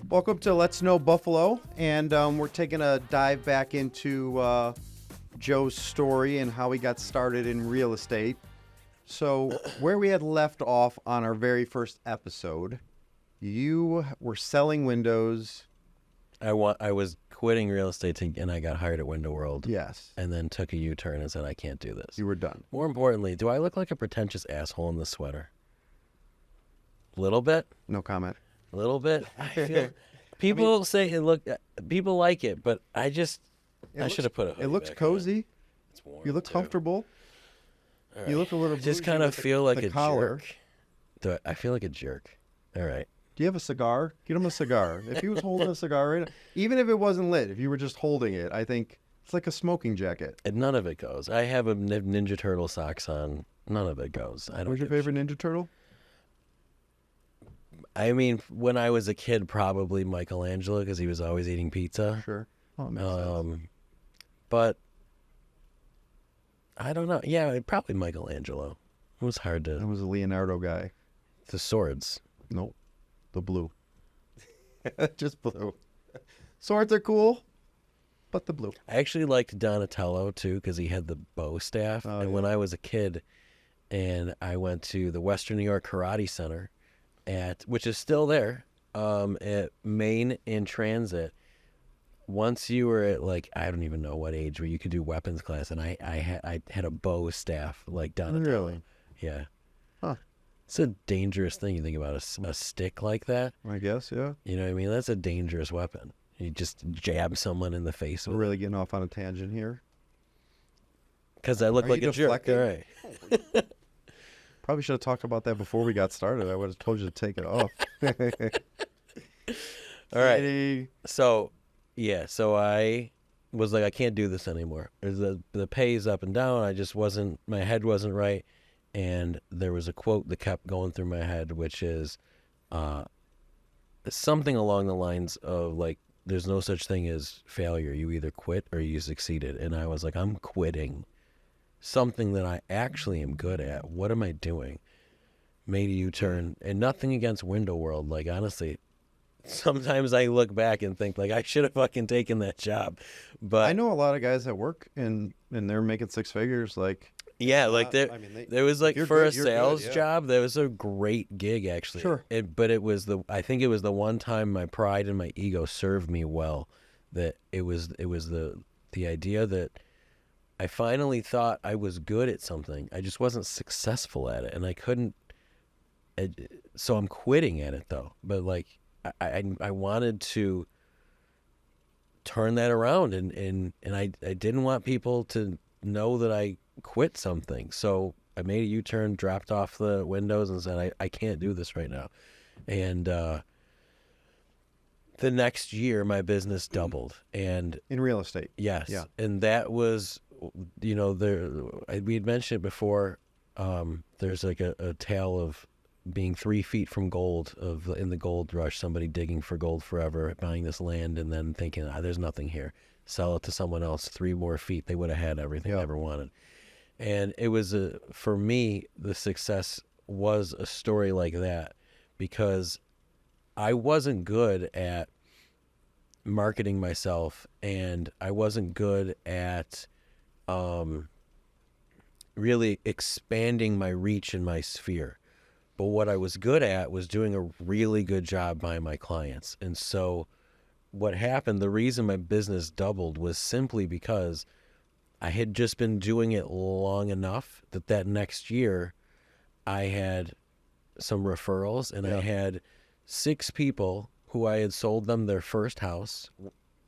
Welcome to Let's Know Buffalo, and we're taking a dive back into Joe's story and how he got started in real estate. So, where we had left off on our very first episode, you were selling windows. I was quitting real estate and I got hired at Window World. Yes. And then took a U-turn and said, I can't do this. You were done. More importantly, do I look like a pretentious asshole in this sweater? A little bit? No comment. A little bit? I feel, people say it people like it, but I should have put a hoodie It looks back cozy. on. It's warm, You look too. comfortable. All You look a little I just bougie kind of with feel like the a collar. jerk. I feel like a jerk. All right. Do you have a cigar? Get him a cigar. If he was holding a cigar right now, even if it wasn't lit, if you were just holding it, I think it's like a smoking jacket. And none of it goes. I have a Ninja Turtle socks on. None of it goes. I don't. What's your give a favorite Ninja Turtle? I mean, when I was a kid, probably Michelangelo because he was always eating pizza. Sure. Oh, it makes sense. But I don't know. Yeah, probably Michelangelo. It was hard I to. was a Leonardo guy. The swords. Nope. The blue. Just blue. Swords are cool, but the blue. I actually liked Donatello too because he had the bow staff. Oh, and yeah. when I was a kid, and I went to the Western New York Karate Center, which is still there, at Main and Transit. Once you were at I don't even know what age where you could do weapons class, and I had a bow staff like Donatello. Really? Yeah. Huh. It's a dangerous thing. You think about a stick like that. I guess, yeah. You know what I mean? That's a dangerous weapon. You just jab someone in the face We're with really getting off on a tangent here. because I look Are like you a jerk. deflecting? All right. Probably should have talked about that before we got started. I would have told you to take it off. All right. Hey, So, yeah. So I was like, I can't do this anymore. The pay's up and down. I just wasn't. My head wasn't right. And there was a quote that kept going through my head, which is something along the lines of there's no such thing as failure. You either quit or you succeeded. And I was like, I'm quitting something that I actually am good at. What am I doing? Made a U-turn. And nothing against Window World. Honestly, sometimes I look back and think I should have fucking taken that job. But I know a lot of guys that work and they're making six figures. yeah, there was for a you're sales good, yeah. job, that was a great gig actually. Sure. But I think it was the one time my pride and my ego served me well. That it was the idea that I finally thought I was good at something. I just wasn't successful at it, and I couldn't. So I'm quitting at it though. But I wanted to turn that around, and I didn't want people to know that I quit something. So I made a U-turn, dropped off the windows, and said, I can't do this right now. And the next year, my business doubled. And In real estate. yes, Yeah. and that was, we had mentioned it before. There's a tale of being 3 feet from gold, in the gold rush, somebody digging for gold forever, buying this land, and then thinking, there's nothing here. Sell it to someone else. 3 more feet, they would have had everything they ever wanted. And it was for me, the success was a story like that, because I wasn't good at marketing myself, and I wasn't good at really expanding my reach in my sphere. But what I was good at was doing a really good job by my clients. And so what happened, the reason my business doubled was simply because I had just been doing it long enough that next year I had some referrals, and I had 6 people who I had sold them their first house,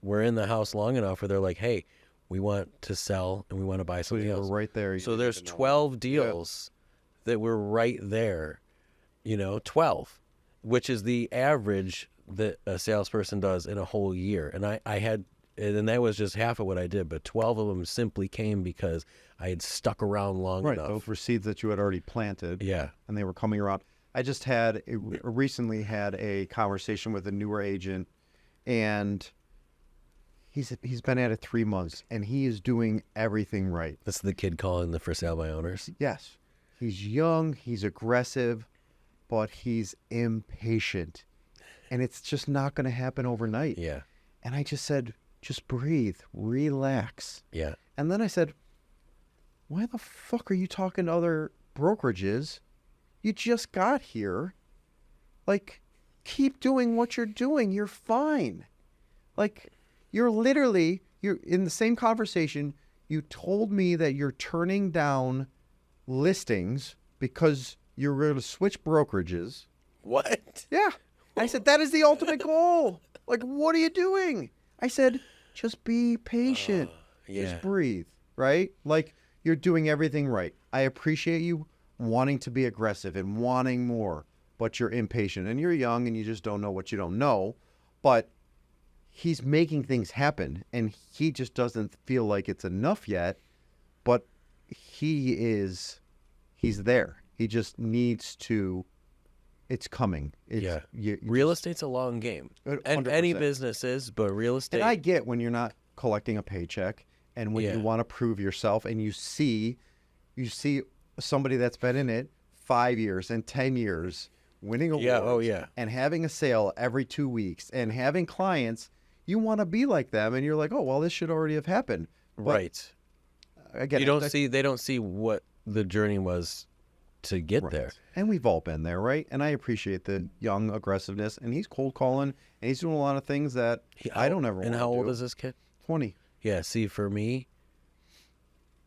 were in the house long enough where they're like, hey, we want to sell and we want to buy So something you were else. right there. You So didn't there's even know. 12 deals that were right there, 12, which is the average that a salesperson does in a whole year. And and that was just half of what I did, but 12 of them simply came because I had stuck around long Right, enough. those were seeds that you had already planted. Yeah. And they were coming around. I just recently had a conversation with a newer agent, and he's been at it 3 months, and he is doing everything right. That's the kid calling the for sale by owners. Yes. He's young, he's aggressive, but he's impatient. and it's just not going to happen overnight. Yeah. And I just said, just breathe, relax. Yeah. And then I said, why the fuck are you talking to other brokerages? You just got here. Like, keep doing what you're doing. You're fine. Like, you're in the same conversation. You told me that you're turning down listings because you're going to switch brokerages. What? Yeah. I said, that is the ultimate goal. Like, what are you doing? I said, just be patient. Yeah. Just breathe, right? Like, you're doing everything right. I appreciate you wanting to be aggressive and wanting more, but you're impatient and you're young and you just don't know what you don't know. But he's making things happen and he just doesn't feel like it's enough yet, but he's there. He just needs to, it's coming. It's, yeah. Real estate's a long game. And any 100%. business is, but real estate. And I get when you're not collecting a paycheck and when you want to prove yourself and you see somebody that's been in it 5 years and 10 years winning awards and having a sale every 2 weeks and having clients, you want to be like them and you're like, oh, well, this should already have happened. But right. Again, They don't see what the journey was to get there. And we've all been there, right? And I appreciate the young aggressiveness. And he's cold calling and he's doing a lot of things that I don't ever want to do. And how old is this kid? 20. Yeah, see, for me,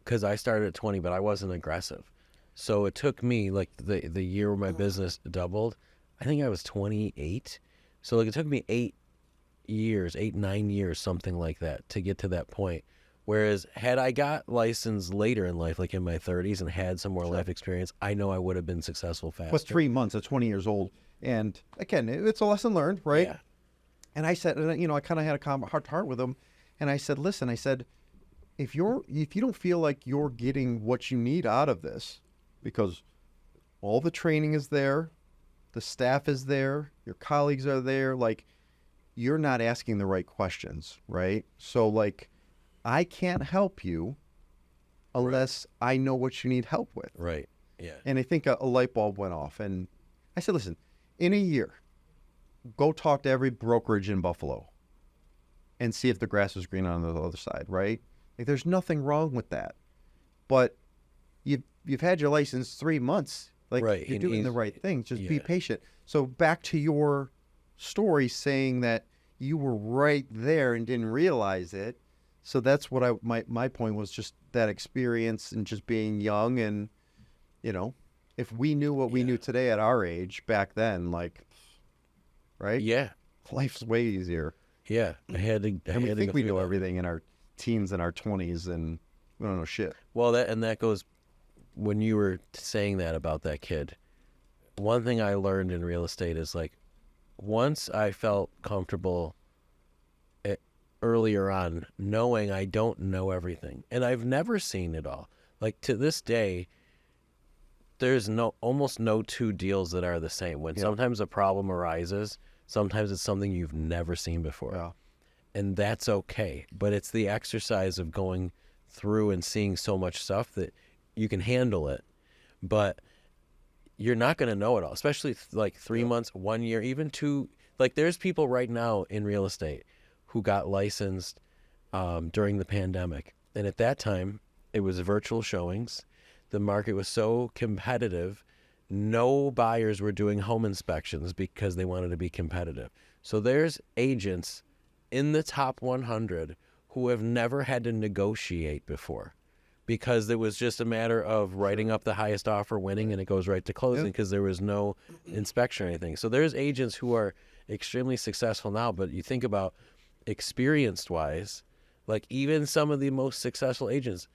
because I started at 20, but I wasn't aggressive. So it took me, like, the year where my business doubled, I think I was 28. So, like, it took me 9 years, something like that, to get to that point. Whereas, had I got licensed later in life, like in my 30s, and had some more life experience, I know I would have been successful faster. Plus 3 months at 20 years old. And, again, it's a lesson learned, right? Yeah. And I said, I kind of had a heart to heart with him. And I said, listen, if you don't feel like you're getting what you need out of this, because all the training is there, the staff is there, your colleagues are there, like, you're not asking the right questions, right? So, like, I can't help you unless I know what you need help with. Right, yeah. And I think a light bulb went off. And I said, listen, in a year, go talk to every brokerage in Buffalo and see if the grass is green on the other side, right? Like, there's nothing wrong with that. But you've had your license 3 months. Like, right. you're doing the right thing. Just be patient. So back to your story saying that you were right there and didn't realize it. So that's what my point was, just that experience and just being young. And, if we knew what we knew today at our age back then, like, right? Yeah. Life's way easier. Yeah. I had to think we know everything in our teens and our 20s, and we don't know shit. Well, that goes, when you were saying that about that kid, one thing I learned in real estate is, like, once I felt comfortable earlier on knowing I don't know everything, and I've never seen it all. Like, to this day, there's almost no two deals that are the same. When sometimes a problem arises, sometimes it's something you've never seen before. Yeah. And that's okay. But it's the exercise of going through and seeing so much stuff that you can handle it. But you're not going to know it all, especially like 3 months, 1 year, even 2. Like, there's people right now in real estate who got licensed during the pandemic. And at that time, it was virtual showings. The market was so competitive. No buyers were doing home inspections because they wanted to be competitive. So there's agents in the top 100 who have never had to negotiate before, because it was just a matter of writing up the highest offer, winning, and it goes right to closing because there was no inspection or anything. So there's agents who are extremely successful now, but you think about experienced-wise, like, even some of the most successful agents,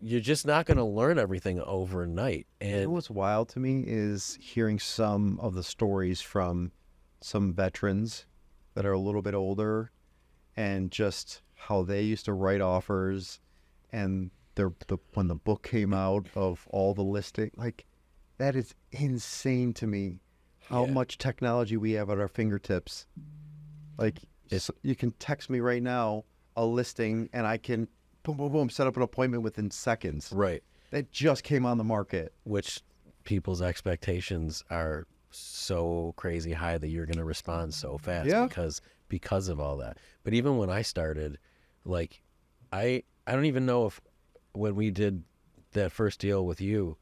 you're just not going to learn everything overnight. And what's wild to me is hearing some of the stories from some veterans that are a little bit older, and just how they used to write offers, and when the book came out of all the listing, like, that is insane to me. How much technology we have at our fingertips. Like, you can text me right now a listing, and I can boom, boom, boom, set up an appointment within seconds. right, That just came on the market. which people's expectations are so crazy high that you're going to respond so fast Yeah. because of all that. But even when I started, like I don't even know if when we did that first deal with you,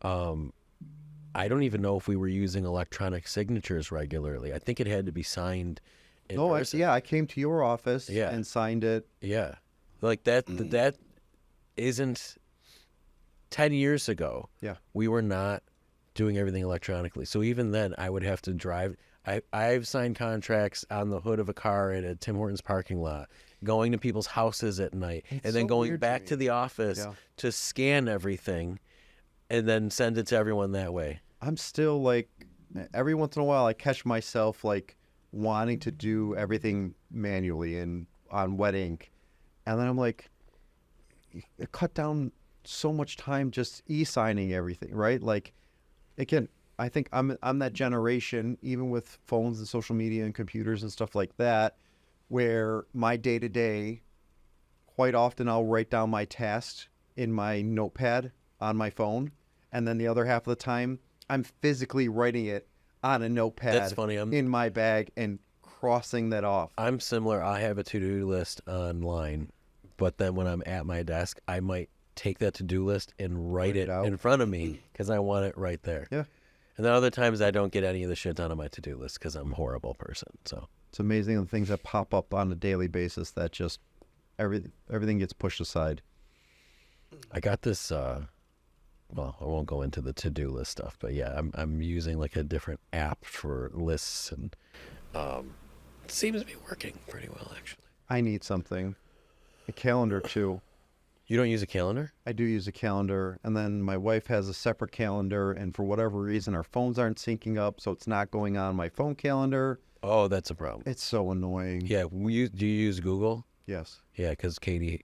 I don't even know if we were using electronic signatures regularly. I think it had to be signed in No, person. I came to your office Yeah. and signed it. Yeah. Like that isn't 10 years ago. Yeah. We were not doing everything electronically. So even then I would have to drive. I've signed contracts on the hood of a car at a Tim Hortons parking lot, going to people's houses at night, It's and then so going weird back me. to the office Yeah. to scan everything and then send it to everyone that way. I'm still like, every once in a while I catch myself like wanting to do everything manually and on wet ink. And then I'm like, it cut down so much time just e-signing everything, right? Like, again, I think I'm that generation, even with phones and social media and computers and stuff like that, where my day to day, quite often I'll write down my tasks in my notepad on my phone, and then the other half of the time I'm physically writing it on a notepad That's funny. in my bag and crossing that off. I'm similar. I have a to-do list online, but then when I'm at my desk, I might take that to-do list and write it out. in front of me because I want it right there. Yeah. And then other times I don't get any of the shit done on my to-do list because I'm a horrible person. So It's amazing the things that pop up on a daily basis that just everything gets pushed aside. I got this. Well, I won't go into the to-do list stuff, but yeah, I'm using like a different app for lists, and it seems to be working pretty well actually. I need something. A calendar too. You don't use a calendar? I do use a calendar, and then my wife has a separate calendar, and for whatever reason our phones aren't syncing up, so it's not going on my phone calendar. Oh, that's a problem. It's so annoying. Yeah, do you use Google? Yes. Yeah, because Katie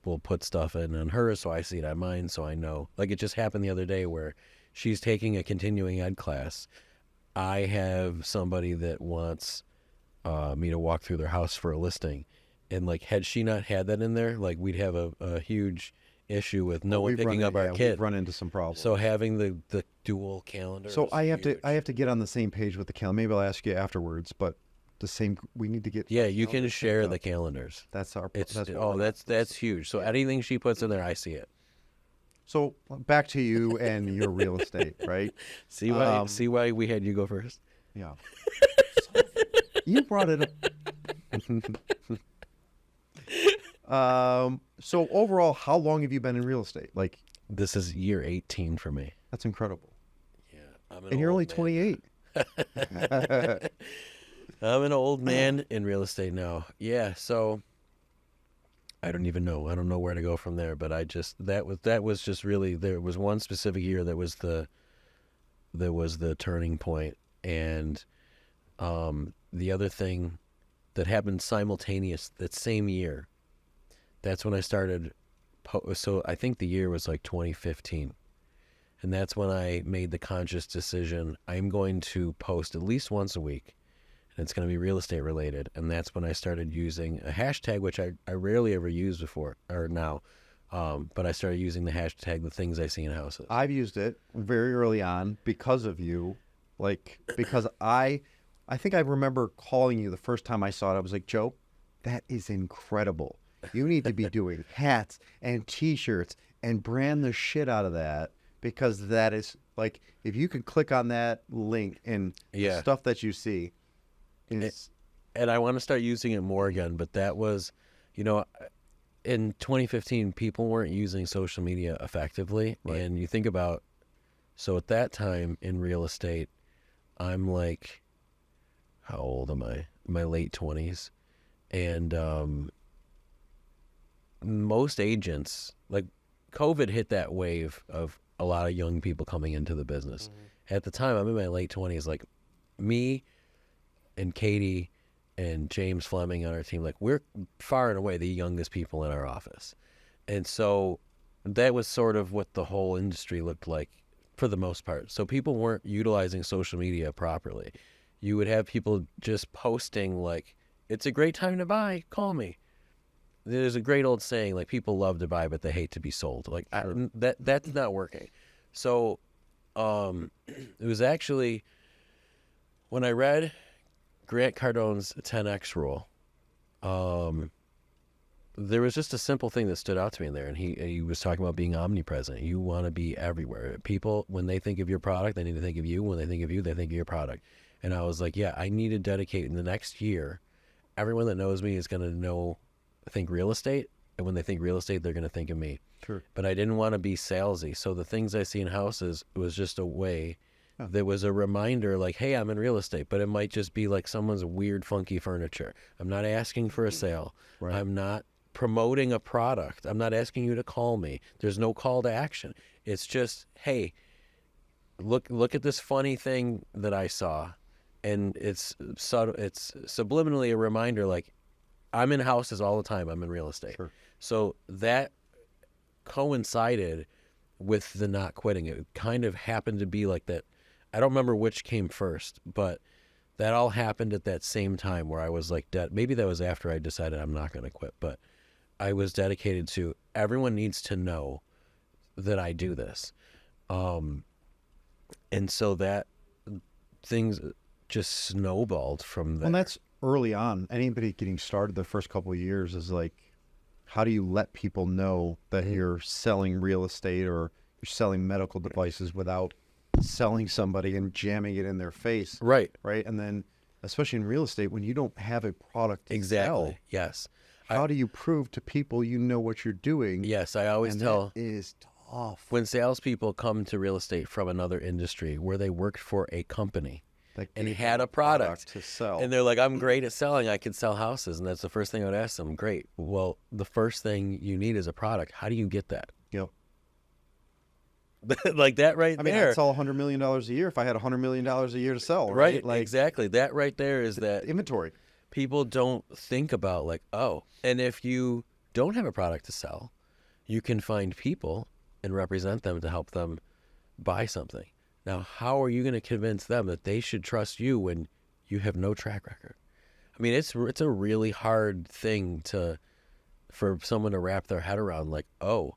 will put stuff in on hers, so I see it on mine, so I know. Like it just happened the other day where she's taking a continuing ed class. I have somebody that wants me to walk through their house for a listing, and like had she not had that in there, like we'd have a huge issue with no one picking up our kid. We've run into some problems. So having the dual calendar. So is I have huge. to get on the same page with the calendar. Maybe I'll ask you afterwards, but we need to get. Yeah, you can calendars share synced up. the calendars. That's our. It's that's what we're- that's huge. So anything she puts in there, I see it. So back to you and your real estate, right? See why we had you go first. Yeah. You brought it up. So overall, how long have you been in real estate? Like, This is year 18 for me. that's incredible. Yeah, I'm And you're only man. 28. I'm an old man in real estate now. Yeah, so I don't even know. I don't know where to go from there. But I just that was just really, there was one specific year that was the turning point, and the other thing that happened simultaneous that same year. That's when I started. So I think the year was like 2015. And that's when I made the conscious decision, I'm going to post at least once a week, and it's going to be real estate related. And that's when I started using a hashtag, which I rarely ever used before, or now. But I started using the hashtag, the things I see in houses. I've used it very early on because of you. Like, because I think I remember calling you the first time I saw it. I was like, Joe, that is incredible. You need to be doing hats and T-shirts and brand the shit out of that, because that is like, if you can click on that link and the stuff that you see is. And I want to start using it more again, but that was, in 2015, people weren't using social media effectively. Right. And you think about, so at that time in real estate, I'm like, how old am I? My late 20s. And most agents, like COVID hit that wave of a lot of young people coming into the business. Mm-hmm. At the time, I'm in my late 20s, like me and Katie and James Fleming on our team, like we're far and away the youngest people in our office. And so that was sort of what the whole industry looked like for the most part. So people weren't utilizing social media properly. You would have people just posting like, it's a great time to buy, call me. There's a great old saying, like, people love to buy, but they hate to be sold. Like, that's not working. So it was actually When I read Grant Cardone's 10X rule, there was just a simple thing that stood out to me in there, and he was talking about being omnipresent. You want to be everywhere. People, when they think of your product, they need to think of you. When they think of you, they think of your product. And I was like, yeah, I need to dedicate in the next year. Everyone that knows me is going to think real estate, and when they think real estate, they're going to think of me. Sure. But I didn't want to be salesy, so the things I see in houses was just a way. There was a reminder like, hey, I'm in real estate, but it might just be like someone's weird, funky furniture. I'm not asking for a sale. Right. I'm not promoting a product. I'm not asking you to call me. There's no call to action. It's just, hey, look at this funny thing that I saw. And it's subtle, it's subliminally a reminder like, I'm in houses all the time. I'm in real estate. Sure. So that coincided with the not quitting. It kind of happened to be like that. I don't remember which came first, but that all happened at that same time where I was like, maybe that was after I decided I'm not going to quit, but I was dedicated to everyone needs to know that I do this. And so that things just snowballed from there. Well, that's early on. Anybody getting started the first couple of years is like, how do you let people know that you're selling real estate or you're selling medical devices without selling somebody and jamming it in their face? Right. Right. And then, especially in real estate, when you don't have a product to sell, Yes. how do you prove to people you know what you're doing? Yes. I always And tell that is tough. when salespeople come to real estate from another industry where they worked for a company That and gave had them a product to sell. and they're like, I'm great at selling. I can sell houses. And that's the first thing I would ask them. Great. Well, the first thing you need is a product. How do you get that? You know, Like that right I mean, there. I'd sell $100 million a year if I had $100 million a year to sell. Right. Like Exactly. That right there is that inventory. people don't think about like, oh, and if you don't have a product to sell, you can find people and represent them to help them buy something. Now, how are you going to convince them that they should trust you when you have no track record? I mean, it's a really hard thing for someone to wrap their head around. Like, oh,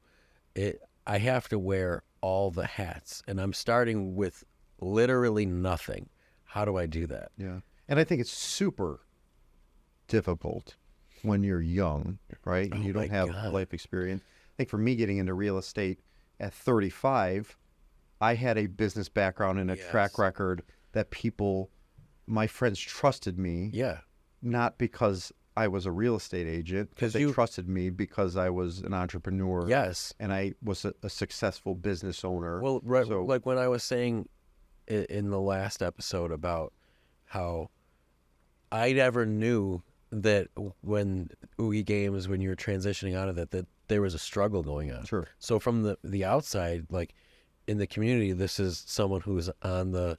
I have to wear all the hats, and I'm starting with literally nothing. How do I do that? Yeah. And I think it's super difficult when you're young, right? And you don't my have God. life experience. I think for me getting into real estate at 35, I had a business background and a track Yes. record that my friends trusted me, Yeah. not because I was a real estate agent, 'Cause they you- trusted me because I was an entrepreneur. Yes. And I was a successful business owner. Well, right, So, like when I was saying in the last episode about how I never knew that when Oogie Games, when you were transitioning out of that there was a struggle going on. sure. So from the outside, like in the community, this is someone who's on the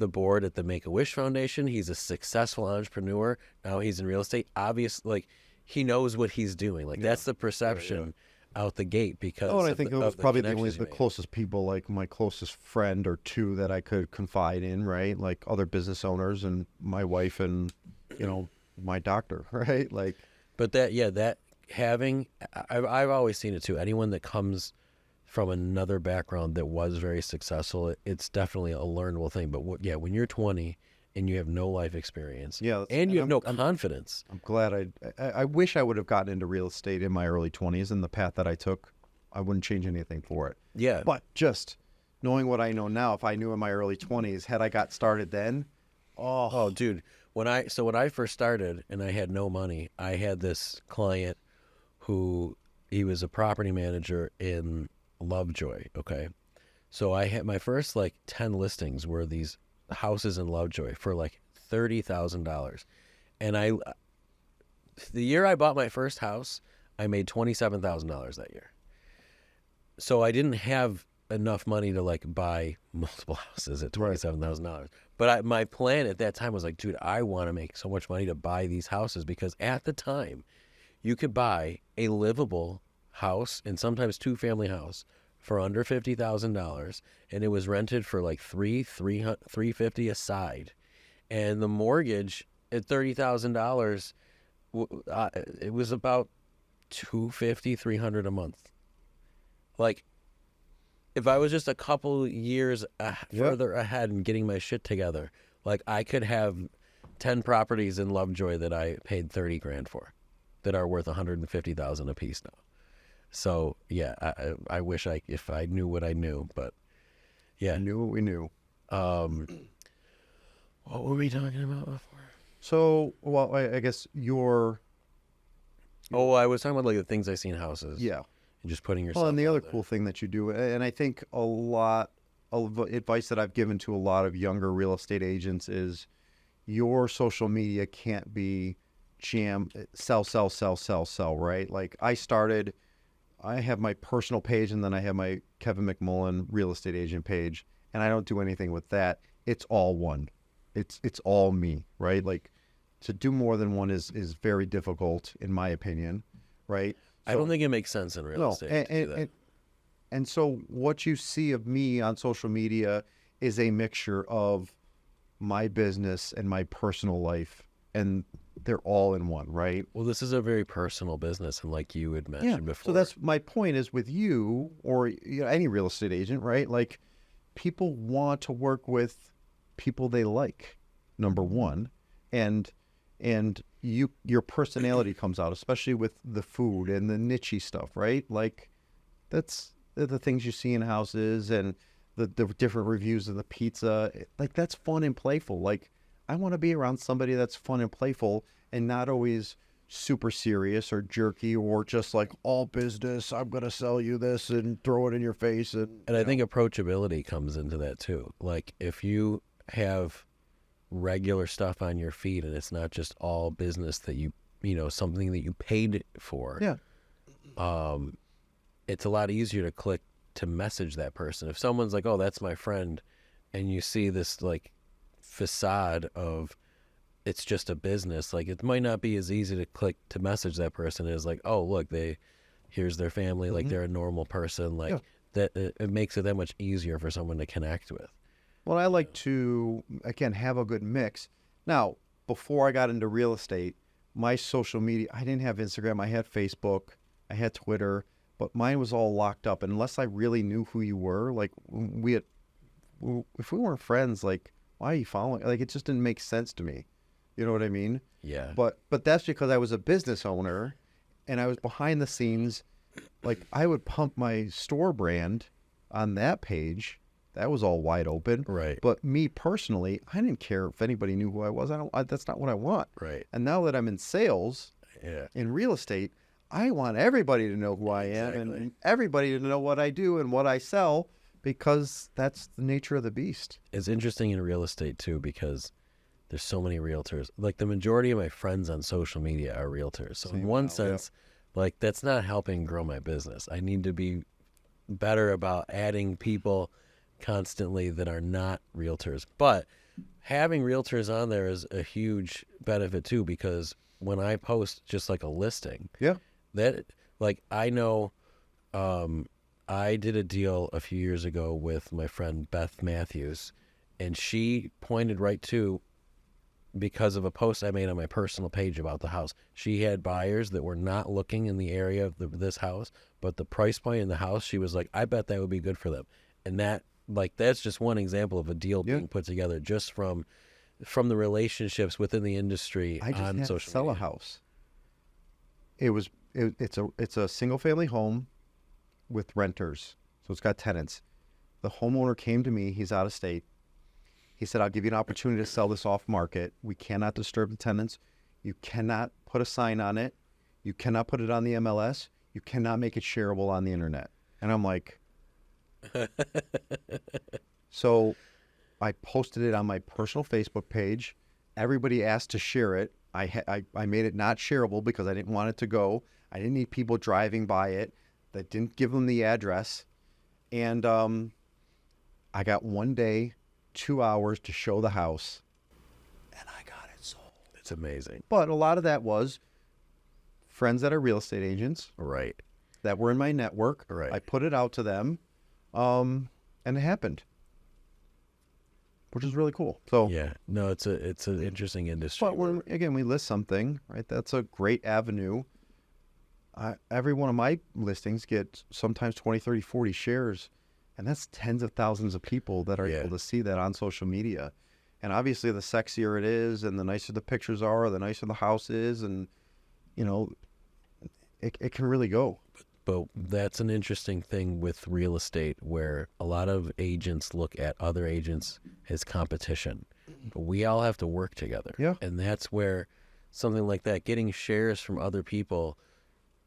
board at the Make-A-Wish Foundation. He's a successful entrepreneur. Now he's in real estate. Obviously, like he knows what he's doing. Like that's the perception out the gate because. Oh, and I of think the, it was of the probably the connections you made. closest people, like my closest friend or two that I could confide in, right? Like other business owners and my wife and, my doctor, right? Like, But that having, I've always seen it too. Anyone that comes from another background that was very successful, it's definitely a learnable thing. But when you're 20 and you have no life experience, yeah. and you have no I'm confidence, glad I wish I would have gotten into real estate in my early 20s, and the path that I took, I wouldn't change anything for it. yeah, But just knowing what I know now, if I knew in my early 20s, had I got started then, oh, dude, when I first started and I had no money, I had this client who he was a property manager in Lovejoy. Okay, so I had my first like 10 listings were these houses in Lovejoy for like $30,000, and the year I bought my first house, I made $27,000 that year. So I didn't have enough money to like buy multiple houses at $27,000. But my plan at that time was like, dude, I want to make so much money to buy these houses because at the time you could buy a livable house and sometimes two-family house for under $50,000, and it was rented for like $350 a side, and the mortgage at $30,000, it was about $250-$300 a month. Like, if I was just a couple years further ahead and getting my shit together, Like I could have 10 properties in Lovejoy that I paid 30 grand for, that are worth 150,000 a piece now. So yeah, I wish if I knew what I knew, but yeah. We knew what we knew. What were we talking about before? So, well, I guess Oh, I was talking about like the things I see in houses. yeah. And just putting yourself. Well, and the out other there. cool thing that you do, and I think a lot of advice that I've given to a lot of younger real estate agents is your social media can't be sell, right? Like I have my personal page and then I have my Kevin McMullen real estate agent page, and I don't do anything with that. It's all one. It's all me, right? Like to do more than one is very difficult in my opinion, right? I don't think it makes sense in real estate to do that. And so what you see of me on social media is a mixture of my business and my personal life, and they're all in one, right? Well, this is a very personal business, and like you had mentioned before. So that's my point is with you or any real estate agent, right? Like people want to work with people they like, number one, and your personality comes out, especially with the food and the niche stuff, right? Like that's the things you see in houses and the different reviews of the pizza. Like that's fun and playful. Like I want to be around somebody that's fun and playful and not always super serious or jerky or just like all business. I'm going to sell you this and throw it in your face. And I think approachability comes into that too. Like if you have regular stuff on your feed and it's not just all business that you something that you paid for. Yeah. It's a lot easier to click to message that person. If someone's like, oh, that's my friend, and you see this like facade of it's just a business, like it might not be as easy to click to message that person as like, oh, look, here's their family, like they're a normal person, like that. It makes it that much easier for someone to connect with. Well, I like to, again, have a good mix. Now, before I got into real estate, my social media, I didn't have Instagram. I had Facebook, I had Twitter, but mine was all locked up. And unless I really knew who you were, like if we weren't friends, like, why are you following? Like, it just didn't make sense to me. You know what I mean? Yeah. But that's because I was a business owner and I was behind the scenes. Like, I would pump my store brand on that page. That was all wide open. Right. But me personally, I didn't care if anybody knew who I was. That's not what I want. Right. And now that I'm in sales, in real estate, I want everybody to know who I am and everybody to know what I do and what I sell, because that's the nature of the beast. It's interesting in real estate too, because there's so many realtors. Like the majority of my friends on social media are realtors. So in one sense, like that's not helping grow my business. I need to be better about adding people constantly that are not realtors. But having realtors on there is a huge benefit too, because when I post just like a listing, that like I know I did a deal a few years ago with my friend Beth Matthews, and she pointed right to, because of a post I made on my personal page about the house, she had buyers that were not looking in the area of this house, but the price point in the house, she was like, I bet that would be good for them. And that's just one example of a deal being put together just from the relationships within the industry I just on had social to sell media. a house. It's a single family home with renters, so it's got tenants. The homeowner came to me. He's out of state. He said, I'll give you an opportunity to sell this off market. We cannot disturb the tenants. You cannot put a sign on it. You cannot put it on the MLS. You cannot make it shareable on the internet. And I'm like, so I posted it on my personal Facebook page. Everybody asked to share it. I made it not shareable because I didn't want it to go. I didn't need people driving by it that didn't give them the address. And I got 1 day, 2 hours to show the house, and I got it sold. It's amazing. But a lot of that was friends that are real estate agents. Right. That were in my network. Right. I put it out to them, and it happened, which is really cool. So Yeah. No, it's an interesting industry. but when we list something, right? That's a great avenue. Every one of my listings get sometimes 20, 30, 40 shares, and that's tens of thousands of people that are able to see that on social media. And obviously, the sexier it is, and the nicer the pictures are, the nicer the house is, and you know, it can really go. But that's an interesting thing with real estate, where a lot of agents look at other agents as competition. But we all have to work together. Yeah. And that's where something like that, getting shares from other people,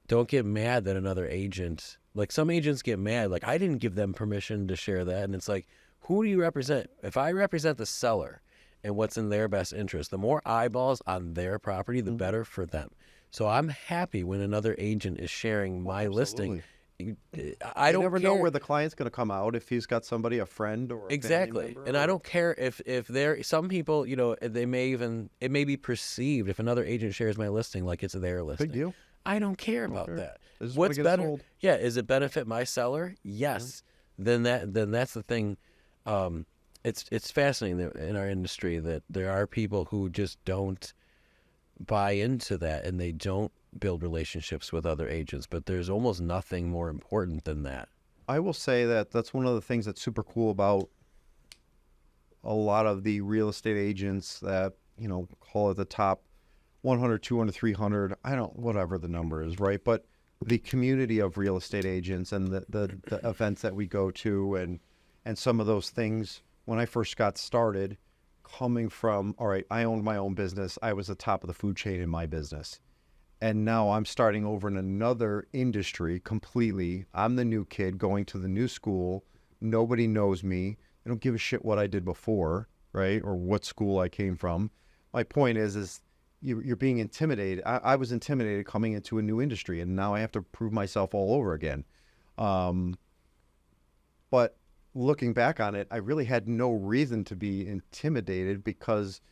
don't get mad that another agent, like some agents get mad, like I didn't give them permission to share that. And it's like, who do you represent? If I represent the seller and what's in their best interest, the more eyeballs on their property, the better for them. So I'm happy when another agent is sharing my listing. I You don't never care. know where the client's going to come out if he's got somebody, a friend, or a family Exactly. member, And I don't care if they're, some people, they may even, it may be perceived if another agent shares my listing like it's their listing. Big deal. I don't care about that. I just wanna What's get it better? sold. Yeah, is it benefit my seller? Yes. Then that's the thing. It's fascinating that in our industry that there are people who just don't buy into that, and they don't build relationships with other agents, but there's almost nothing more important than that. I will say that that's one of the things that's super cool about a lot of the real estate agents that, call it the top 100, 200, 300, whatever the number is, right? But the community of real estate agents and the events that we go to and some of those things, when I first got started, coming from, all right, I owned my own business. I was the top of the food chain in my business. And now I'm starting over in another industry completely. I'm the new kid going to the new school. Nobody knows me. They don't give a shit what I did before, right? Or what school I came from. My point is you're being intimidated. I was intimidated coming into a new industry, and now I have to prove myself all over again. But looking back on it, I really had no reason to be intimidated because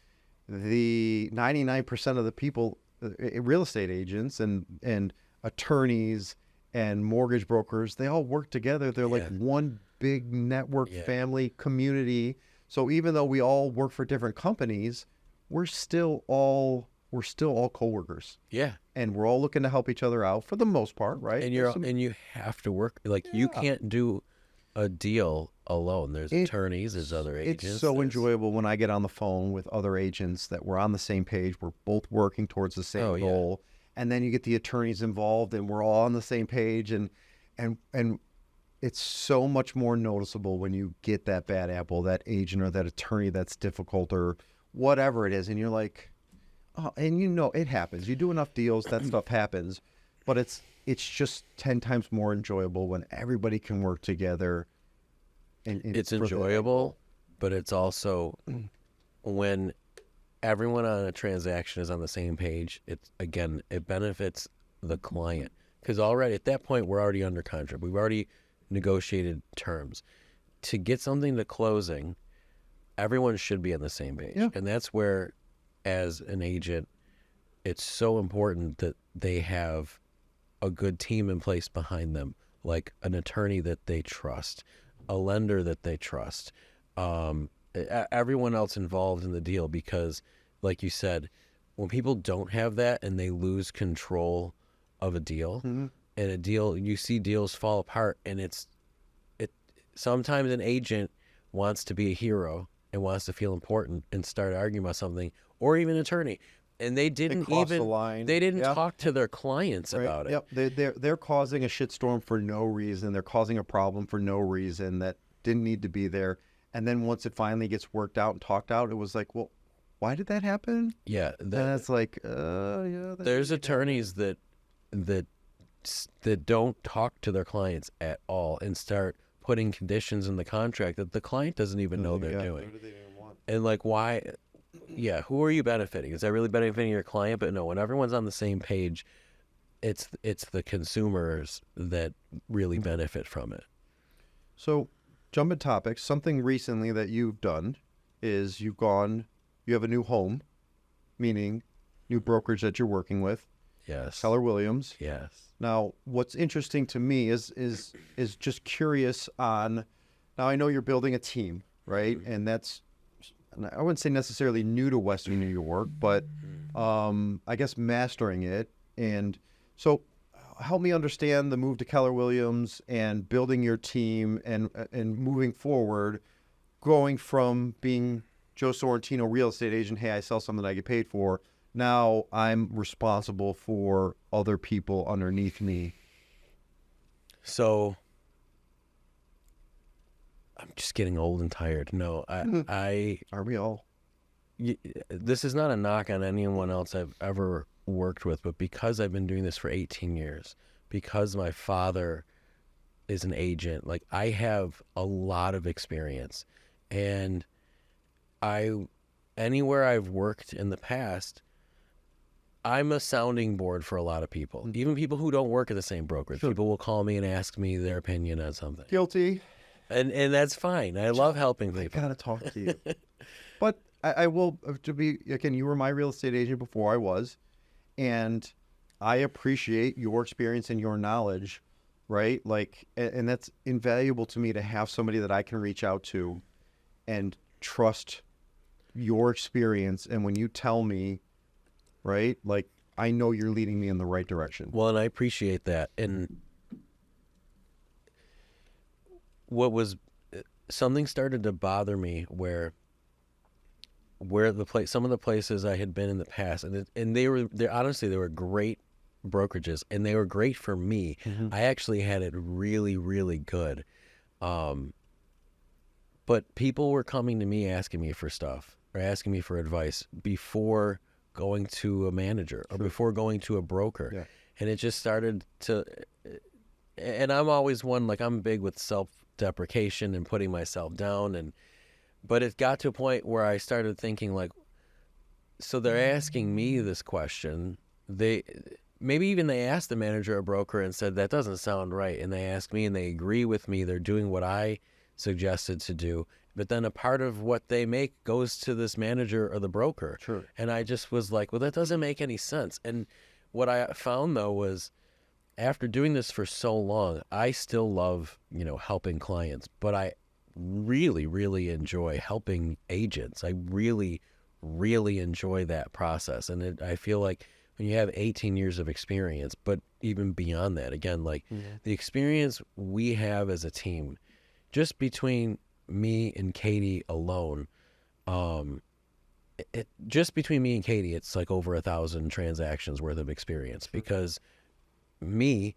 the 99% of the people, real estate agents and attorneys and mortgage brokers, they all work together. They're like one big network, family, community. So even though we all work for different companies, we're still all coworkers. Yeah. And we're all looking to help each other out for the most part, right? And you have to work, like you can't do a deal alone. There's attorneys, there's other agents. It's so enjoyable when I get on the phone with other agents that we're on the same page. We're both working towards the same goal. And then you get the attorneys involved and we're all on the same page. And it's so much more noticeable when you get that bad apple, that agent or that attorney that's difficult or whatever it is. And you're like, oh, and it happens. You do enough deals, that stuff happens. But it's just 10 times more enjoyable when everybody can work together. And it's enjoyable, but it's also when everyone on a transaction is on the same page. It benefits the client because already at that point we're already under contract. We've already negotiated terms. To get something to closing, everyone should be on the same page, and that's where, as an agent, it's so important that they have a good team in place behind them, like an attorney that they trust, a lender that they trust, everyone else involved in the deal. Because, like you said, when people don't have that and they lose control of a deal, and a deal, you see deals fall apart, and sometimes an agent wants to be a hero and wants to feel important and start arguing about something, or even an attorney. And they didn't talk to their clients about it. Yep, they're causing a shitstorm for no reason. They're causing a problem for no reason that didn't need to be there. And then once it finally gets worked out and talked out, it was like, well, why did that happen? Yeah, and it's like, there's attorneys that don't talk to their clients at all and start putting conditions in the contract that the client doesn't even know they're doing. What do they even want? And like, why? Yeah, who are you benefiting? Is that really benefiting your client? But no, when everyone's on the same page, it's the consumers that really benefit from it. So, jumping topics, something recently that you've done is you have a new home, meaning new brokerage that you're working with. Yes. Keller Williams. Yes. Now, what's interesting to me is just curious on, now I know you're building a team, right? And that's, I wouldn't say necessarily new to Western New York, but I guess mastering it. And so help me understand the move to Keller Williams and building your team and moving forward, going from being Joe Sorrentino, real estate agent. Hey, I sell something I get paid for. Now I'm responsible for other people underneath me. So I'm just getting old and tired. No, Are we all? this is not a knock on anyone else I've ever worked with, but because I've been doing this for 18 years, because my father is an agent, like I have a lot of experience, and anywhere I've worked in the past, I'm a sounding board for a lot of people, even people who don't work at the same brokerage. Sure. People will call me and ask me their opinion on something, Guilty. and that's fine. I love helping I people. gotta talk to you. But I will, to be, again, you were my real estate agent before I was, and I appreciate your experience and your knowledge, right? Like, and that's invaluable to me to have somebody that I can reach out to and trust your experience. And when you tell me, right, like, I know you're leading me in the right direction. Well, and I appreciate that. And what was something started to bother me where some of the places I had been in the past, and they honestly, they were great brokerages, and they were great for me. I actually had it really, really good. But people were coming to me asking me for stuff or asking me for advice before going to a manager or before going to a broker. Yeah. And it just started to, and I'm always one, like I'm big with self-deprecation and putting myself down, but it got to a point where I started thinking like, so they're asking me this question. Maybe even they asked the manager or broker and said, that doesn't sound right. And they ask me and they agree with me. They're doing what I suggested to do. But then a part of what they make goes to this manager or the broker. Sure. And I just was like, well, that doesn't make any sense. And what I found though was after doing this for so long, I still love, helping clients, but I really, really enjoy helping agents. I really, really enjoy that process. And I feel like when you have 18 years of experience, but even beyond that, again, like the experience we have as a team, just between me and Katie alone, just between me and Katie, it's like over 1,000 transactions worth of experience because I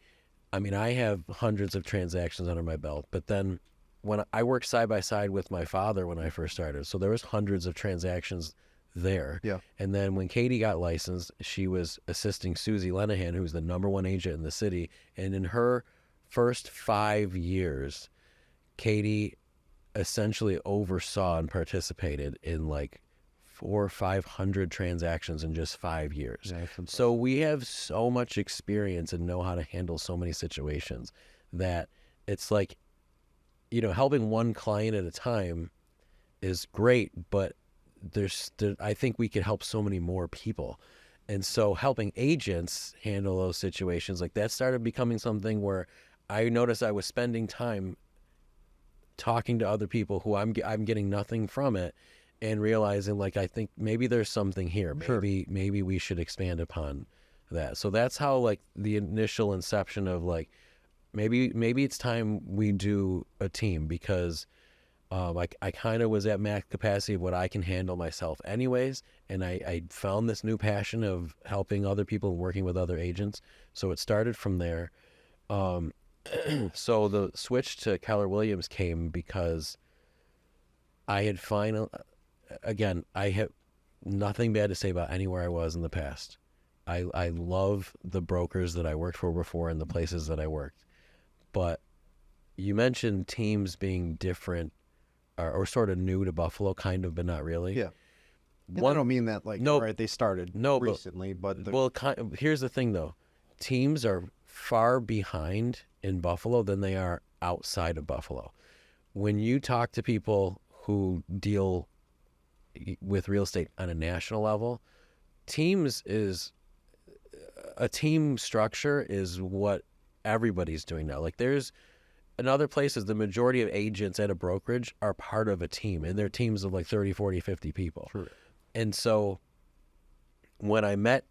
have hundreds of transactions under my belt, but then when I worked side by side with my father when I first started, so there was hundreds of transactions there. Yeah. And then when Katie got licensed, she was assisting Susie Lenahan, who's the #1 agent in the city. And in her first 5 years, Katie essentially oversaw and participated in like 400 or 500 transactions in just 5 years. Yeah, so we have so much experience and know how to handle so many situations that it's like, helping one client at a time is great, but I think we could help so many more people. And so helping agents handle those situations, like that started becoming something where I noticed I was spending time talking to other people who I'm getting nothing from it and realizing like, I think maybe there's something here. Sure. Maybe we should expand upon that. So that's how like the initial inception of like, maybe it's time we do a team because I kind of was at max capacity of what I can handle myself anyways. And I found this new passion of helping other people and working with other agents. So it started from there. So the switch to Keller Williams came because I had I have nothing bad to say about anywhere I was in the past. I love the brokers that I worked for before and the places that I worked. But you mentioned teams being different or sort of new to Buffalo, kind of, but not really. Yeah. And I don't mean that like, No, all right, they started recently, but here's the thing though. Teams are far behind in Buffalo than they are outside of Buffalo. When you talk to people who deal with real estate on a national level, a team structure is what everybody's doing now. Like in other places, the majority of agents at a brokerage are part of a team, and they're teams of like 30, 40, 50 people. True. And so when I met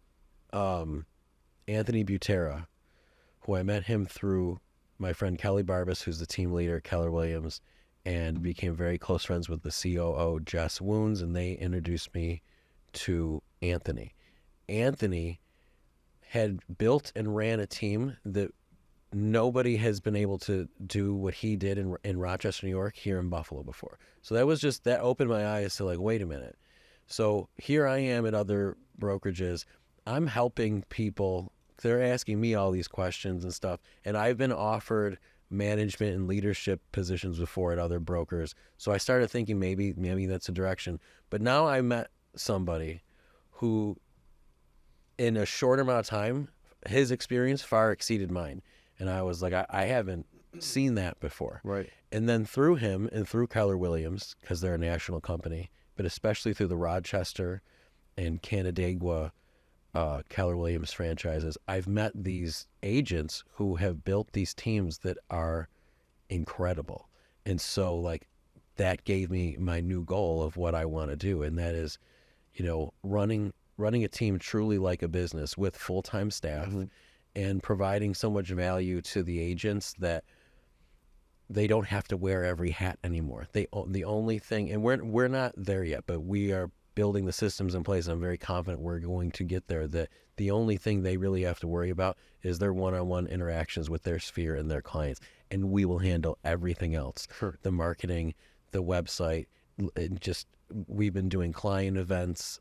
Anthony Butera, who I met him through my friend Kelly Barbas, who's the team leader at Keller Williams, and became very close friends with the COO, Jess Woons, and they introduced me to Anthony. Anthony had built and ran a team that nobody has been able to do what he did in Rochester, New York, here in Buffalo before. So that opened my eyes to like, wait a minute. So here I am at other brokerages. I'm helping people. They're asking me all these questions and stuff. And I've been offered management and leadership positions before at other brokers. So I started thinking maybe that's a direction. But now I met somebody who, in a short amount of time, his experience far exceeded mine. And I was like, I haven't seen that before. Right. And then through him and through Keller Williams, because they're a national company, but especially through the Rochester and Canandaigua Keller Williams franchises, I've met these agents who have built these teams that are incredible. And so like that gave me my new goal of what I want to do. And that is, running a team truly like a business with full-time staff and providing so much value to the agents that they don't have to wear every hat anymore. The only thing, and we're not there yet, but we are building the systems in place. I'm very confident we're going to get there, that the only thing they really have to worry about is their one-on-one interactions with their sphere and their clients. And we will handle everything else. Sure. The marketing, the website, we've been doing client events.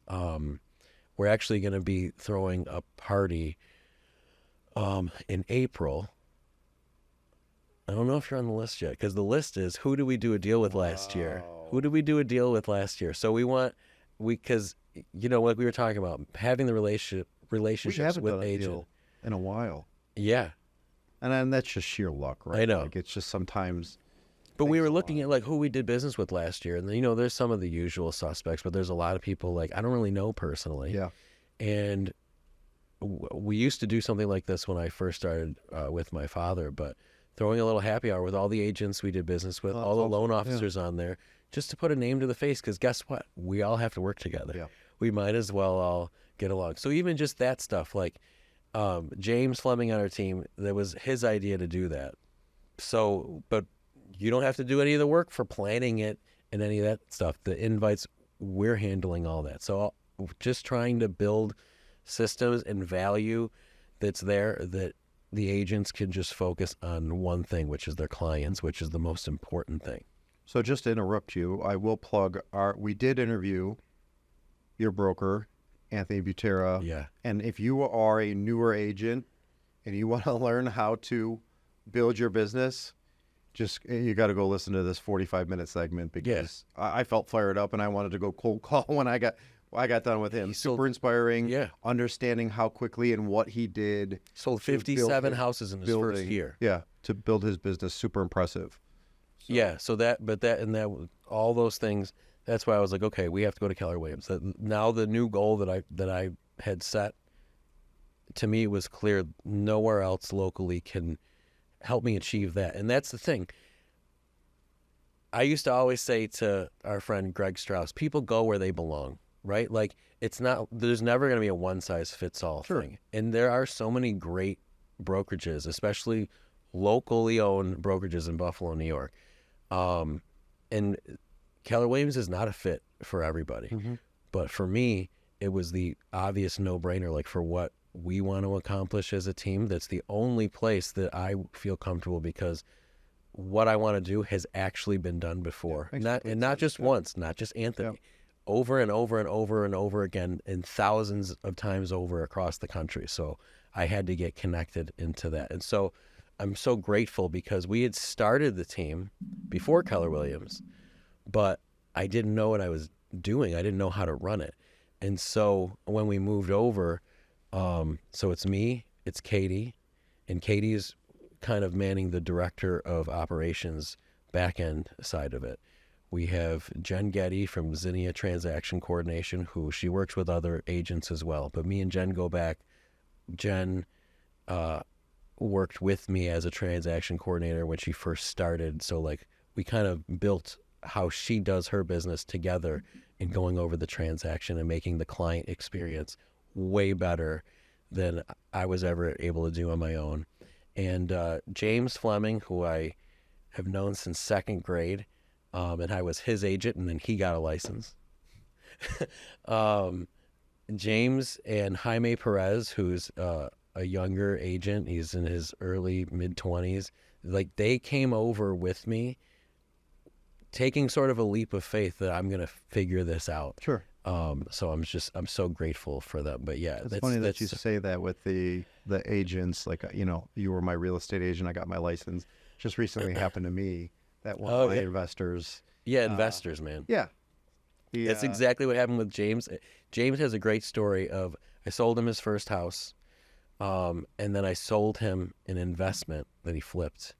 We're actually going to be throwing a party in April. I don't know if you're on the list yet, because the list is, who did we do a deal with last year? Who did we do a deal with last year? So because like we were talking about, having the relationships with agents in a while. Yeah. And then that's just sheer luck, right? I know. Like, it's just sometimes. But we were looking at like who we did business with last year, and there's some of the usual suspects, but there's a lot of people like I don't really know personally. Yeah. And we used to do something like this when I first started with my father, but throwing a little happy hour with all the agents we did business with, all the loan officers on there, just to put a name to the face, because guess what? We all have to work together. Yeah. We might as well all get along. So even just that stuff, like James Fleming on our team, that was his idea to do that. So, but you don't have to do any of the work for planning it and any of that stuff. The invites, we're handling all that. So just trying to build systems and value that's there, that the agents can just focus on one thing, which is their clients, which is the most important thing. So just to interrupt you, I will plug we did interview your broker, Anthony Butera. Yeah. And if you are a newer agent and you want to learn how to build your business, you got to go listen to this 45-minute segment, because I felt fired up and I wanted to go cold call when I got done with him. Super inspiring. Yeah. Understanding how quickly and what he did. Sold 57 houses in his first year. Yeah. To build his business. Super impressive. So. Yeah. So all those things, that's why I was like, okay, we have to go to Keller Williams. Now the new goal that I had set, to me, was clear. Nowhere else locally can help me achieve that. And that's the thing. I used to always say to our friend Greg Strauss, people go where they belong, right? Like, there's never going to be a one-size-fits-all thing. And there are so many great brokerages, especially locally owned brokerages in Buffalo, New York. And Keller Williams is not a fit for everybody. Mm-hmm. But for me, it was the obvious no-brainer, like for what we want to accomplish as a team. That's the only place that I feel comfortable, because what I want to do has actually been done before. Not just once, not just Anthony. Yeah. Over and over and over and over again, and thousands of times over across the country. So I had to get connected into that. And so I'm so grateful, because we had started the team before Keller Williams, but I didn't know what I was doing. I didn't know how to run it. And so when we moved over, so it's me, it's Katie, and Katie's kind of manning the director of operations back end side of it. We have Jen Getty from Zinnia Transaction Coordination, who she works with other agents as well. But me and Jen go back. Jen worked with me as a transaction coordinator when she first started. So like we kind of built how she does her business together in going over the transaction and making the client experience way better than I was ever able to do on my own. And James Fleming, who I have known since second grade, and I was his agent, and then he got a license. um, James and Jaime Perez, who's a younger agent, he's in his early mid-20s, like they came over with me, taking sort of a leap of faith that I'm gonna figure this out. Sure. So I'm so grateful for them. But yeah, It's funny that you say that with the agents. Like, you were my real estate agent. I got my license. Just recently happened to me that one of my investors. Yeah, investors, man. Yeah. That's exactly what happened with James. James has a great story of, I sold him his first house, and then I sold him an investment that he flipped,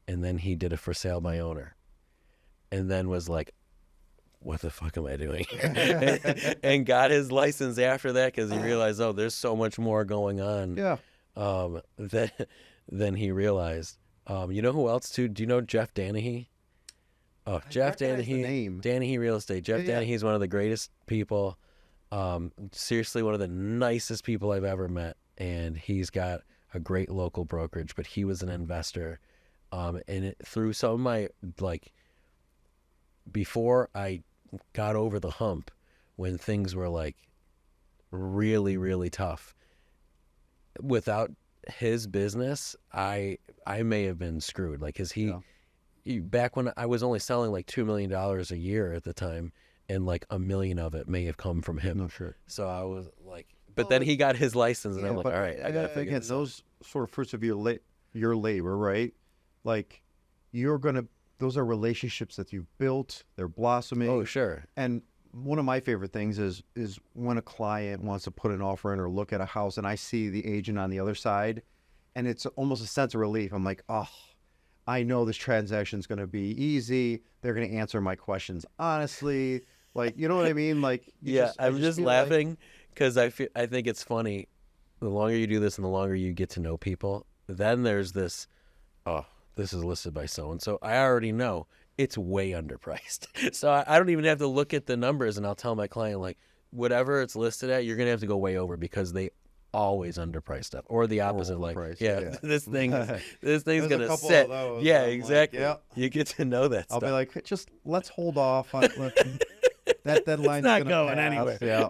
and then he did a for sale by owner, and then was like, what the fuck am I doing? And got his license after that because he realized, oh, there's so much more going on. Yeah. Than he realized. You know who else too? Do you know Jeff Danahy? Oh, Jeff Danahy. Danahy Real Estate. Jeff Danahy is one of the greatest people. Seriously, one of the nicest people I've ever met. And he's got a great local brokerage, but he was an investor. And through some of my, before I got over the hump, when things were like really, really tough, without his business, I may have been screwed. Like, cause he back when I was only selling like $2 million a year at the time, and like $1 million of it may have come from him. No, sure. So I was like, but then he got his license, and I'm like, all right, I gotta figure this out. Those sort of fruits of your labor, right? Like, those are relationships that you've built. They're blossoming. Oh, sure. And one of my favorite things is when a client wants to put an offer in or look at a house, and I see the agent on the other side, and it's almost a sense of relief. I'm like, oh, I know this transaction is going to be easy. They're going to answer my questions honestly. Like, you know what I mean? Like, I'm just laughing because I think it's funny. The longer you do this and the longer you get to know people, then there's this, oh, this is listed by so-and-so. I already know it's way underpriced. So I don't even have to look at the numbers, and I'll tell my client, like, whatever it's listed at, you're going to have to go way over because they always underprice stuff. Or the opposite, like, this thing's going to set. Yeah, exactly. Like, you get to know that I'll stuff. be like, just let's hold off. On, that deadline's not going anywhere. Yeah.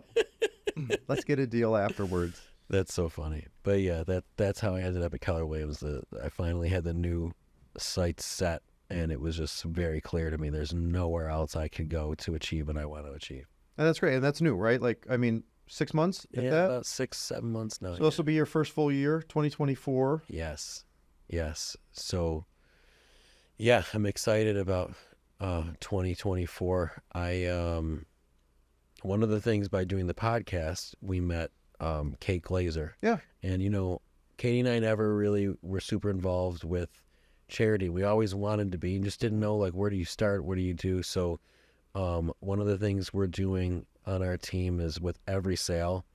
Let's get a deal afterwards. That's so funny. But yeah, that's how I ended up at Keller Williams. I finally had the new site set, and it was just very clear to me there's nowhere else I could go to achieve what I want to achieve. And that's great. And that's new, right? Like, I mean, 6 months? Yeah, about 6-7 months now. So this will be your first full year, 2024? Yes. So, yeah, I'm excited about 2024. One of the things by doing the podcast, we met Kate Glazer. Yeah. And, Katie and I never really were super involved with charity. We always wanted to be and just didn't know, like, where do you start? What do you do? So one of the things we're doing on our team is with every sale,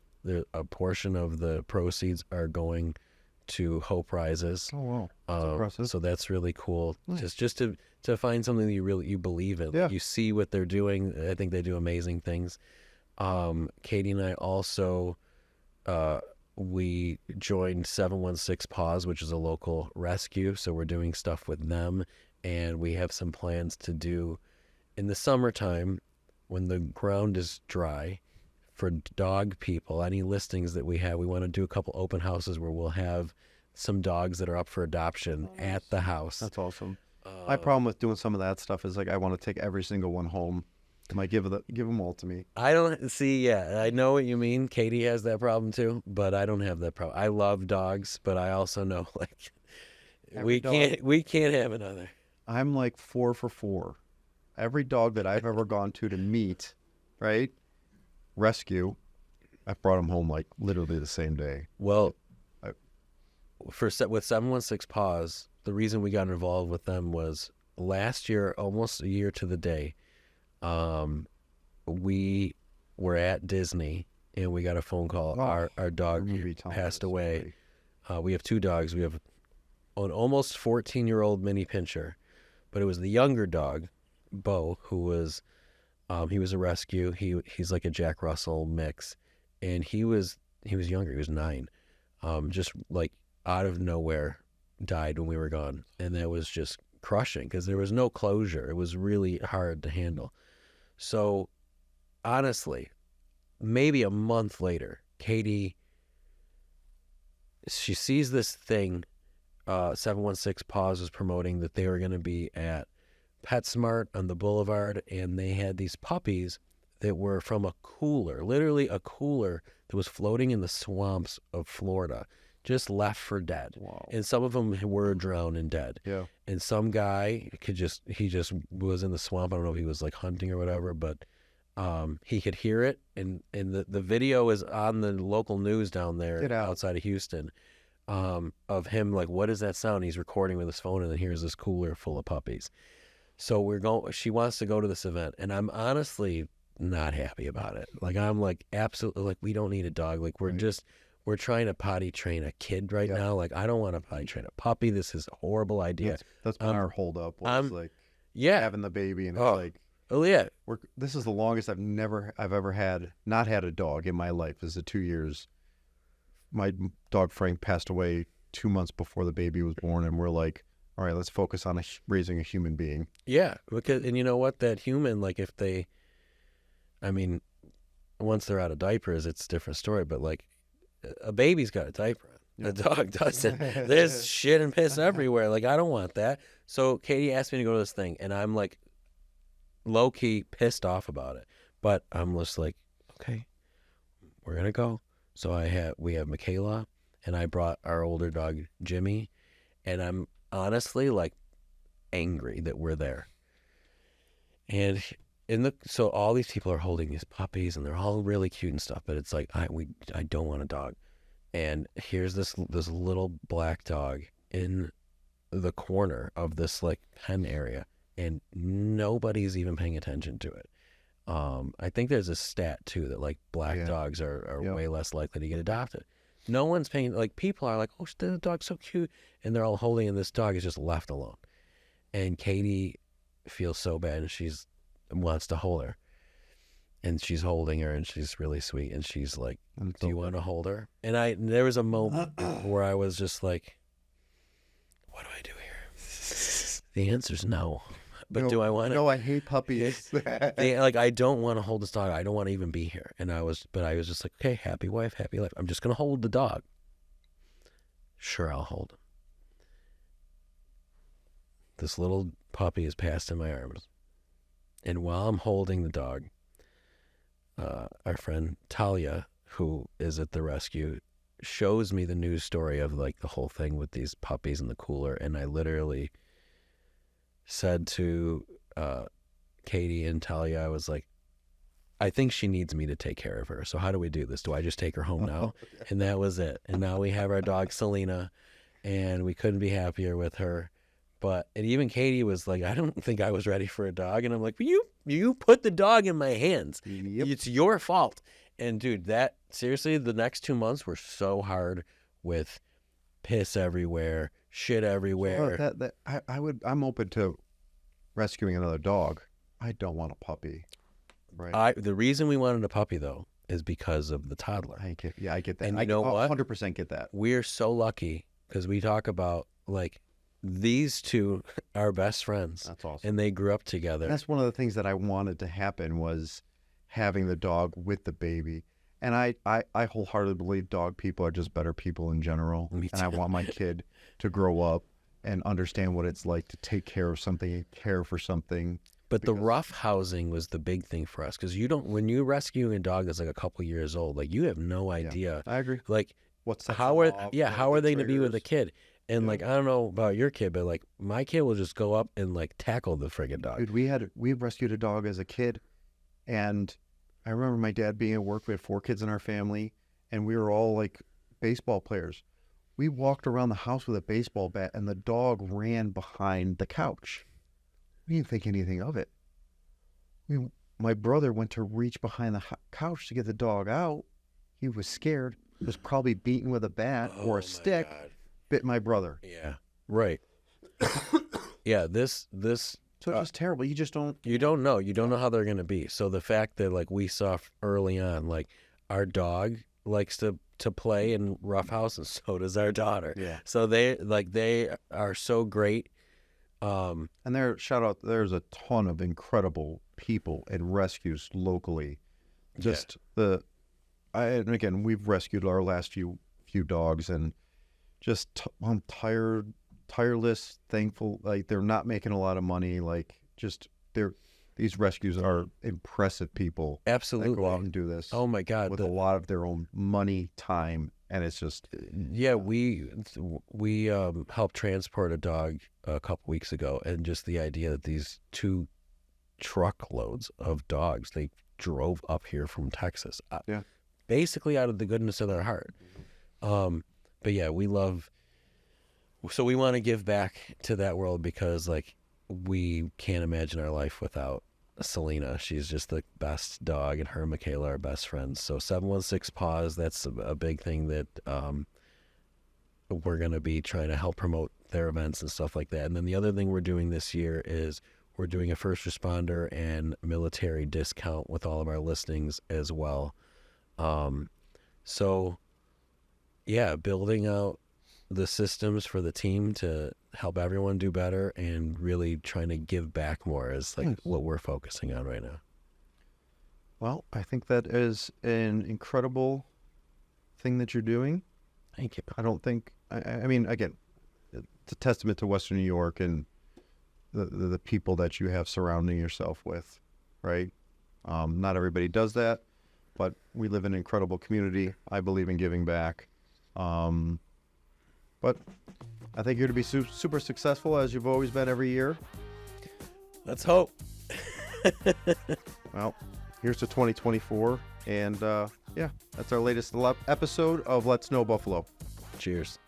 a portion of the proceeds are going to Hope Rises. Oh, wow. That's impressive. So that's really cool. Nice. Just to find something that you believe in. Yeah. You see what they're doing. I think they do amazing things. Katie and I also, we joined 716 Paws, which is a local rescue. So we're doing stuff with them, and we have some plans to do in the summertime when the ground is dry for dog people. Any listings that we have, we want to do a couple open houses where we'll have some dogs that are up for adoption at the house. That's awesome. My problem with doing some of that stuff is, like, I want to take every single one home. Might give them all to me. I don't see. Yeah, I know what you mean. Katie has that problem too, but I don't have that problem. I love dogs, but I also know, like, we can't have another. I'm like 4 for 4. Every dog that I've ever gone to meet, right, rescue, I've brought them home like literally the same day. Well, with 716 Paws, the reason we got involved with them was last year, almost a year to the day. We were at Disney and we got a phone call. Our dog passed away. We have 2 dogs. We have an almost 14-year-old mini pincher, but it was the younger dog, Bo, who was, he was a rescue. He's like a Jack Russell mix, and he was younger. He was 9. Just like out of nowhere, died when we were gone, and that was just crushing because there was no closure. It was really hard to handle. So honestly, maybe a month later, Katie, she sees this thing, 716 Paws was promoting that they were going to be at PetSmart on the boulevard, and they had these puppies that were from a cooler, literally a cooler that was floating in the swamps of Florida, just left for dead. Wow. And some of them were drowned and dead. Yeah. And some guy he just was in the swamp. I don't know if he was like hunting or whatever, but he could hear it. And the video is on the local news down there outside of Houston, of him like, what is that sound? He's recording with his phone, and then here's this cooler full of puppies. So she wants to go to this event, and I'm honestly not happy about it. Like, I'm like, absolutely, like, we don't need a dog. Like, we're trying to potty train a kid right now. Like, I don't want to potty train a puppy. This is a horrible idea. That's been our holdup. Like, having the baby, and it's like, oh yeah, this is the longest I've ever not had a dog in my life. Is the 2 years. My dog Frank passed away 2 months before the baby was born, and we're like, all right, let's focus on raising a human being. Yeah, and you know what? That human, like, once they're out of diapers, it's a different story. But like, a baby's got a diaper on. A dog doesn't. There's shit and piss everywhere. Like, I don't want that. So Katie asked me to go to this thing, and I'm like, low key pissed off about it. But I'm just like, okay, we're gonna go. So we have Michaela, and I brought our older dog Jimmy, and I'm honestly like angry that we're there. And so all these people are holding these puppies, and they're all really cute and stuff, but it's like, I don't want a dog. And here's this little black dog in the corner of this like pen area, and nobody's even paying attention to it. I think there's a stat too that like black dogs are way less likely to get adopted. No one's paying, like, people are like, oh, the dog's so cute, and they're all holding, and this dog is just left alone. And Katie feels so bad, and she's wants to hold her, and she's holding her, and she's really sweet, and she's like, do you want to hold her? And there was a moment where I was just like, what do I do here? The answer's no. But no, do I want to? No, I hate puppies. Like, I don't want to hold this dog. I don't want to even be here. And I was just like, okay, happy wife, happy life. I'm just going to hold the dog. Sure, I'll hold him. This little puppy is passed in my arms. And while I'm holding the dog, our friend Talia, who is at the rescue, shows me the news story of like the whole thing with these puppies in the cooler. And I literally said to Katie and Talia, I was like, I think she needs me to take care of her. So how do we do this? Do I just take her home now? And that was it. And now we have our dog Selena, and we couldn't be happier with her. And even Katie was like, I don't think I was ready for a dog. And I'm like, you put the dog in my hands. Yep. It's your fault. And dude, seriously, the next 2 months were so hard with piss everywhere, shit everywhere. I'm open to rescuing another dog. I don't want a puppy. Right. The reason we wanted a puppy though is because of the toddler. I get that. And you know what? 100% get that. We're so lucky because we talk about like these two are best friends. That's awesome. And they grew up together. And that's one of the things that I wanted to happen was having the dog with the baby. And I wholeheartedly believe dog people are just better people in general. Me too. And I want my kid to grow up and understand what it's like to take care of something and care for something. But the rough housing was the big thing for us because when you rescue a dog that's like a couple years old, like you have no idea. I agree. Like how are they going to be with a kid? And like, I don't know about your kid, but like my kid will just go up and like tackle the friggin' dog. Dude, we rescued a dog as a kid, and I remember my dad being at work. We had 4 kids in our family, and we were all like baseball players. We walked around the house with a baseball bat, and the dog ran behind the couch. We didn't think anything of it. My brother went to reach behind the couch to get the dog out. He was scared. He was probably beaten with a bat or a stick. God. Bit my brother. Yeah, right. Yeah, this. So it's just terrible. You just don't. You don't know. You don't know how they're gonna be. So the fact that like we saw early on, like our dog likes to play in roughhouse, and so does our daughter. Yeah. So they are so great Um, And there's a ton of incredible people and rescues locally. Just and again, we've rescued our last few dogs, and just I'm tireless, thankful. Like, they're not making a lot of money. Like, just these rescues are impressive people that absolutely. go out and do this Oh my God. with a lot of their own money, time, and it's just Yeah, we helped transport a dog a couple weeks ago, and just the idea that these 2 truckloads of dogs, they drove up here from Texas, Yeah. basically out of the goodness of their heart. But yeah, we want to give back to that world, because like, we can't imagine our life without Selena. She's just the best dog, and her and Michaela are best friends. So 716 Paws, that's a big thing that we're going to be trying to help promote their events and stuff like that. And then the other thing we're doing this year is we're doing a first responder and military discount with all of our listings as well. So yeah, building out the systems for the team to help everyone do better, and really trying to give back more is like what we're focusing on right now. well, I think that is an incredible thing that you're doing. Thank you. I don't think I mean, again, it's a testament to Western New York and the people that you have surrounding yourself with, right? Not everybody does that, but we live in an incredible community. I believe in giving back. But I think you're to be super successful, as you've always been every year. Let's hope. Well, here's to 2024. And yeah, that's our latest episode of Let's Know Buffalo. Cheers.